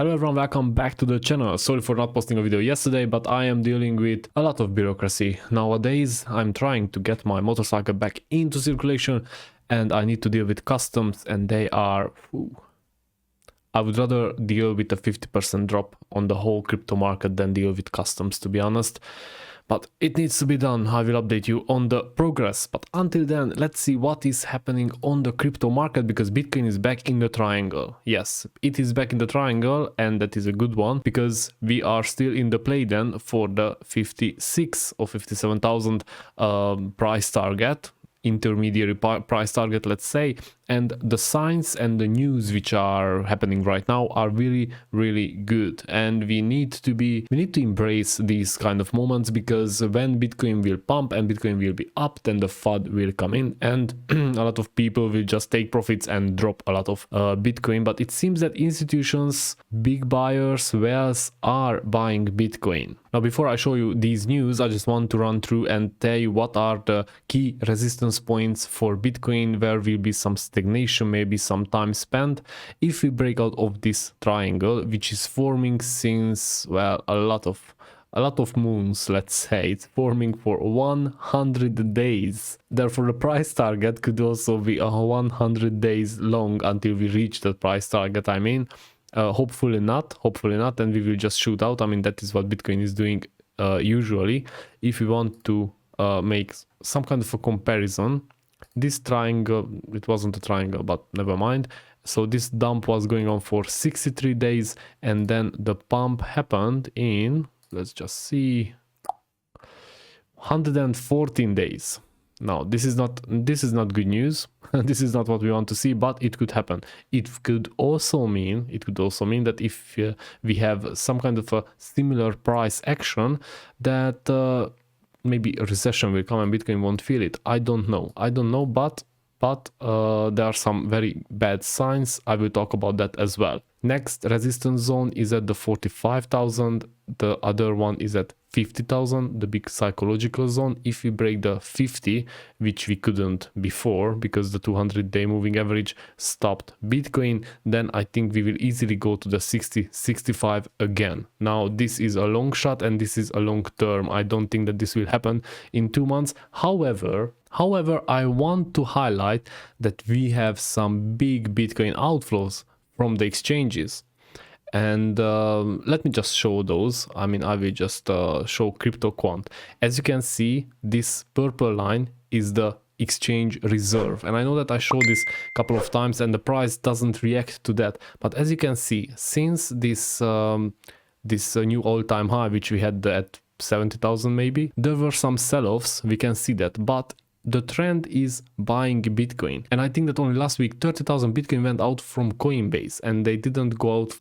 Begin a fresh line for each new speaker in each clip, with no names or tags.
Hello everyone, welcome back to the channel. Sorry for not posting a video yesterday, but I am dealing with a lot of bureaucracy. Nowadays, I'm trying to get my motorcycle back into circulation and I need to deal with customs and they are... I would rather deal with a 50% drop on the whole crypto market than deal with customs, to be honest. But it needs to be done. I will update you on the progress. But until then, let's see what is happening on the crypto market, because Bitcoin is back in the triangle. Yes, it is back in the triangle, and that is a good one because we are still in the play then for the 56 or 57,000 price target, intermediary price target, let's say. And the signs and the news which are happening right now are really good, and we need to embrace these kind of moments, because when Bitcoin will pump and Bitcoin will be up, then the FUD will come in and a lot of people will just take profits and drop a lot of Bitcoin. But it seems that institutions, big buyers, whales are buying Bitcoin. Now, before I show you these news, I just want to run through and tell you what are the key resistance points for Bitcoin, where will be some stagnation, maybe some time spent if we break out of this triangle, which is forming since, well, a lot of moons, let's say. It's forming for 100 days. Therefore, the price target could also be 100 days long until we reach that price target. I mean, hopefully not, and we will just shoot out. I mean, that is what Bitcoin is doing usually. If we want to make some kind of a comparison, this triangle, it wasn't a triangle, but never mind. So this dump was going on for 63 days, and then the pump happened in, let's just see, 114 days. Now, this is not good news. This is not what we want to see, but it could happen. It could also mean that if we have some kind of a similar price action, that maybe a recession will come and Bitcoin won't feel it. I don't know, but there are some very bad signs. I will talk about that as well. Next resistance zone is at the 45,000. The other one is at 50,000, the big psychological zone. If we break the 50, which we couldn't before because the 200-day moving average stopped Bitcoin, then I think we will easily go to the 60, 65 again. Now, this is a long shot and this is a long term. I don't think that this will happen in 2 months. However, I want to highlight that we have some big Bitcoin outflows from the exchanges. And let me just show those. I mean, I will just show crypto quant. As you can see, this purple line is the exchange reserve, and I know that I showed this a couple of times and the price doesn't react to that, but as you can see, since this new all-time high which we had at 70,000 maybe, there were some sell-offs, we can see that, but the trend is buying Bitcoin. And I think that only last week 30,000 Bitcoin went out from Coinbase, and they didn't go out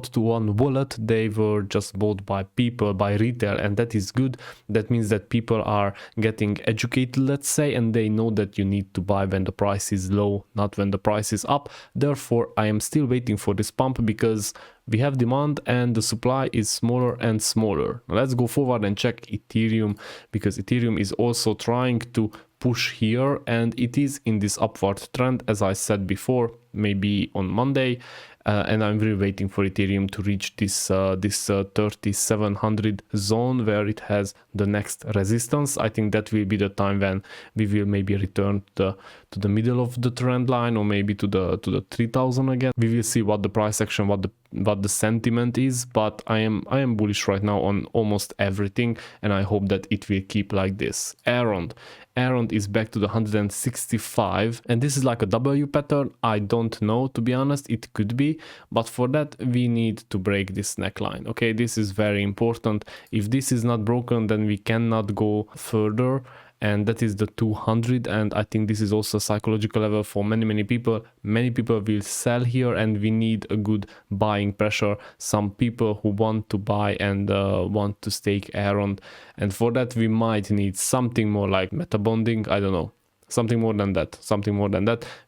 to one wallet. They were just bought by people, by retail, and that is good. That means that people are getting educated, let's say, and they know that you need to buy when the price is low, not when the price is up. Therefore, I am still waiting for this pump because we have demand and the supply is smaller and smaller. Now let's go forward and check Ethereum, because Ethereum is also trying to push here, and it is in this upward trend, as I said before, maybe on Monday. And I'm really waiting for Ethereum to reach this 3,700 zone where it has the next resistance. I think that will be the time when we will maybe return to the middle of the trend line, or maybe to the 3,000 again. We will see what the price action, what the sentiment is, but I am bullish right now on almost everything, and I hope that it will keep like this. Aaron is back to the 165, and this is like a W pattern. I don't know, to be honest. It could be, but for that we need to break this neckline. Okay, this is very important. If this is not broken, then we cannot go further, and that is the 200. And I think this is also a psychological level for many people. Many people will sell here, and we need a good buying pressure. Some people who want to buy and want to stake Aaron, and for that we might need something more like meta bonding. I don't know, something more than that.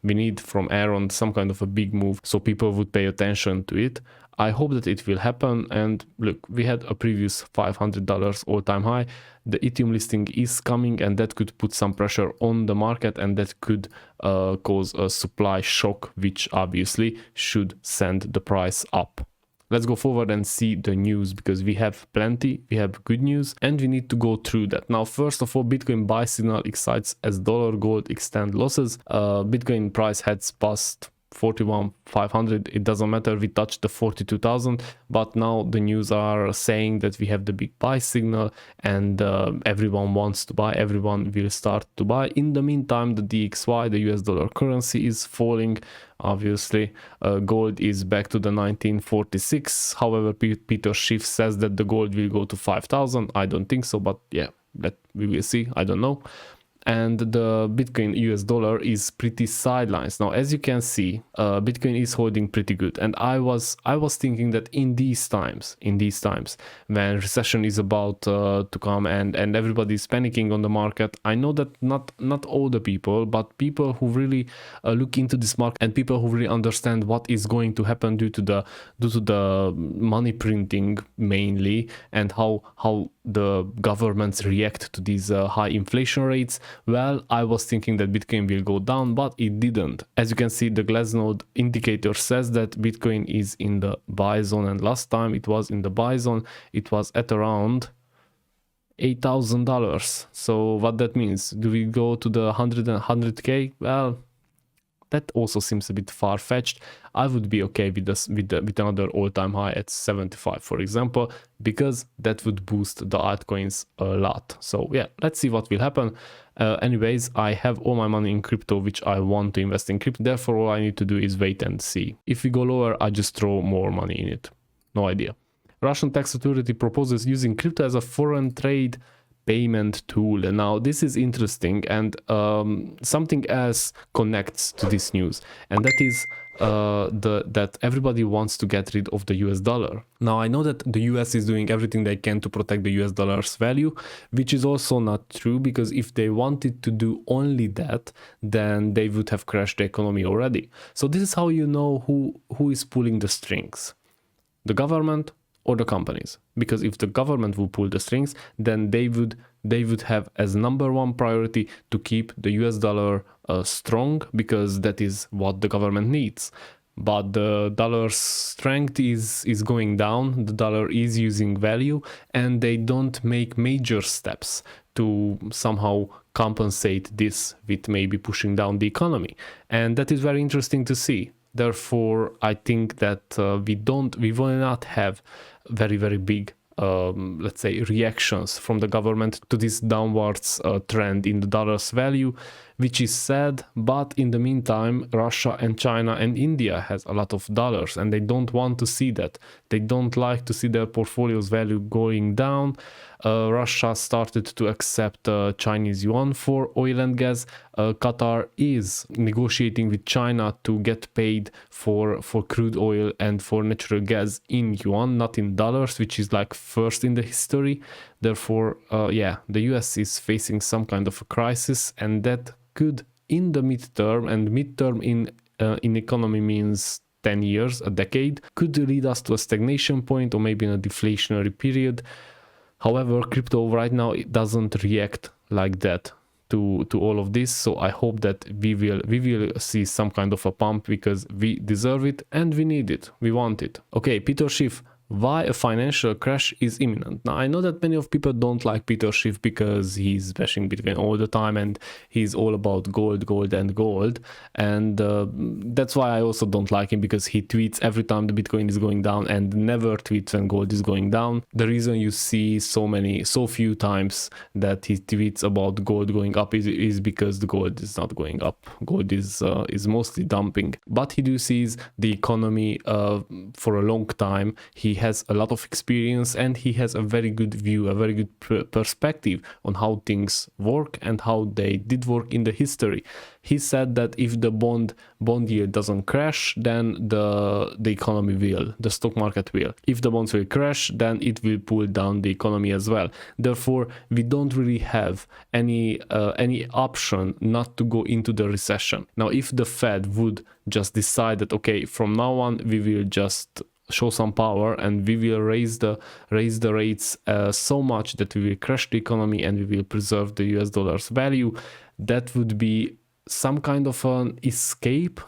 We need from Aaron some kind of a big move so people would pay attention to it. I hope that it will happen. And look, we had a previous $500 all-time high. The Ethereum listing is coming, and that could put some pressure on the market, and that could cause a supply shock, which obviously should send the price up. let's go forward and see the news, because we have plenty, we have good news, and we need to go through that. Now, first of all, Bitcoin buy signal excites as dollar gold extend losses. Bitcoin price has passed 41,500. It doesn't matter, we touched the 42,000, but now the news are saying that we have the big buy signal, and everyone wants to buy, everyone will start to buy. In the meantime, the DXY, the US dollar currency, is falling. Obviously, gold is back to the 1946. However, Peter Schiff says that the gold will go to 5,000. I don't think so, but yeah, that we will see. I don't know. And the Bitcoin US dollar is pretty sidelines. Now, as you can see, Bitcoin is holding pretty good. And I was thinking that in these times, when recession is about to come and everybody is panicking on the market, I know that not all the people, but people who really look into this market and people who really understand what is going to happen due to the money printing mainly, and how the governments react to these high inflation rates. Well, I was thinking that Bitcoin will go down, but it didn't. As you can see, the Glassnode indicator says that Bitcoin is in the buy zone, and last time it was in the buy zone, it was at around $8,000. So what that means? Do we go to the 100K? Well, that also seems a bit far-fetched. I would be okay with this, with another all-time high at 75, for example, because that would boost the altcoins a lot. So yeah, let's see what will happen. Anyways, I have all my money in crypto, which I want to invest in crypto. Therefore, all I need to do is wait and see. If we go lower, I just throw more money in it. No idea. Russian tax authority proposes using crypto as a foreign trade payment tool. Now this is interesting, and something else connects to this news, and that is that everybody wants to get rid of the US dollar. Now I know that the US is doing everything they can to protect the US dollar's value, which is also not true, because if they wanted to do only that, then they would have crashed the economy already. So this is how you know who is pulling the strings, the government or the companies. Because if the government will pull the strings, then they would have as number one priority to keep the US dollar strong, because that is what the government needs. But the dollar's strength is going down, the dollar is using value, and they don't make major steps to somehow compensate this with maybe pushing down the economy. And that is very interesting to see. Therefore, I think that we will not have very, very big, let's say, reactions from the government to this downwards trend in the dollar's value, which is sad. But in the meantime, Russia and China and India has a lot of dollars, and they don't want to see that. They don't like to see their portfolio's value going down. Russia started to accept Chinese yuan for oil and gas. Qatar is negotiating with China to get paid for crude oil and for natural gas in yuan, not in dollars, which is like first in the history. Therefore, yeah, the US is facing some kind of a crisis, and that could, in the midterm, and midterm in economy means 10 years, a decade, could lead us to a stagnation point or maybe in a deflationary period. However, crypto right now, it doesn't react like that to all of this. So I hope that we will see some kind of a pump, because we deserve it and we need it. We want it. Okay, Peter Schiff. Why a financial crash is imminent. Now, I know that many of people don't like Peter Schiff because he's bashing Bitcoin all the time and he's all about gold. And that's why I also don't like him, because he tweets every time the Bitcoin is going down and never tweets when gold is going down. The reason you see so few times that he tweets about gold going up is because the gold is not going up. Gold is mostly dumping. But he do sees the economy for a long time. He has a lot of experience, and he has a very good view, a very good perspective on how things work and how they did work in the history. He said that if the bond yield doesn't crash, then the economy will, the stock market will. If the bonds will crash, then it will pull down the economy as well. Therefore, we don't really have any option not to go into the recession. Now, if the Fed would just decide that, okay, from now on we will just show some power and we will raise the rates so much that we will crash the economy and we will preserve the US dollar's value, that would be some kind of an escape,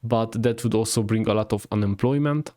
but that would also bring a lot of unemployment.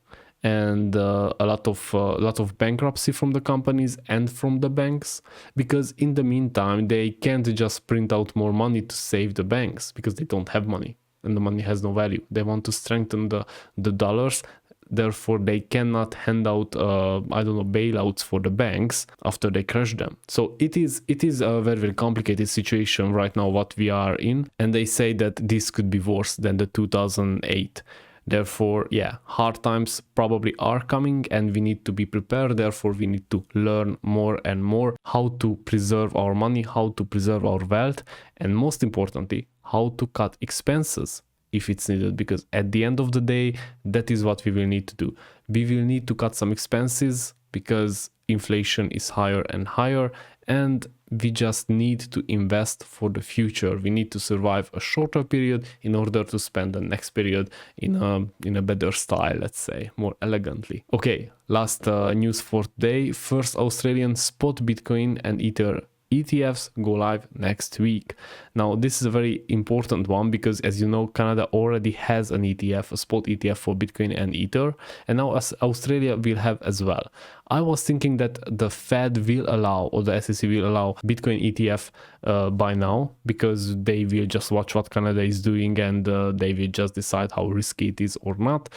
and a lot of bankruptcy from the companies and from the banks, because in the meantime they can't just print out more money to save the banks because they don't have money and the money has no value. They want to strengthen the dollars. Therefore, they cannot hand out, I don't know, bailouts for the banks after they crash them. So it is a very, very complicated situation right now what we are in. And they say that this could be worse than the 2008. Therefore, yeah, hard times probably are coming and we need to be prepared. Therefore, we need to learn more and more how to preserve our money, how to preserve our wealth, and most importantly, how to cut expenses if it's needed, because at the end of the day, that is what we will need to do. We will need to cut some expenses because inflation is higher and higher, and we just need to invest for the future. We need to survive a shorter period in order to spend the next period in a better style, let's say, more elegantly. Okay, last news for today. First Australian spot Bitcoin and Ether ETFs go live next week. Now, this is a very important one because, as you know, Canada already has an ETF, a spot ETF for Bitcoin and Ether, and now Australia will have as well. I was thinking that the Fed will allow, or the SEC will allow Bitcoin ETF by now, because they will just watch what Canada is doing and they will just decide how risky it is or not.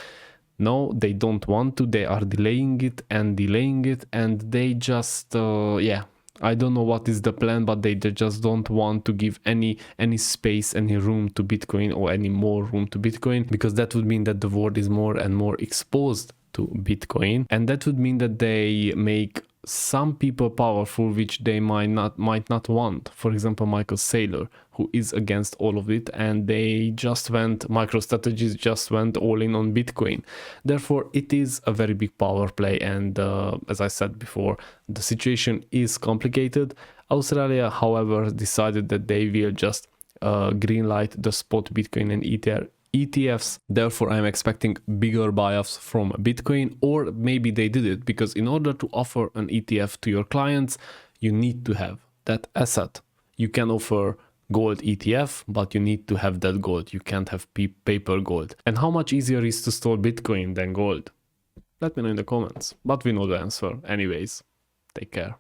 No, they don't want to. They are delaying it, and they just, yeah. I don't know what is the plan, but they just don't want to give any space, any room to Bitcoin, or any more room to Bitcoin, because that would mean that the world is more and more exposed to Bitcoin, and that would mean that they make some people powerful which they might not want. For example, Michael Saylor, who is against all of it, and MicroStrategies just went all in on Bitcoin. Therefore, it is a very big power play, and as I said before, the situation is complicated. Australia, however, decided that they will just greenlight the spot Bitcoin and Ether ETFs. Therefore, I'm expecting bigger buy-offs from Bitcoin, or maybe they did it because in order to offer an ETF to your clients, you need to have that asset. You can offer gold ETF, but you need to have that gold. You can't have paper gold. And how much easier is to store Bitcoin than gold? Let me know in the comments, but we know the answer anyways. Take care.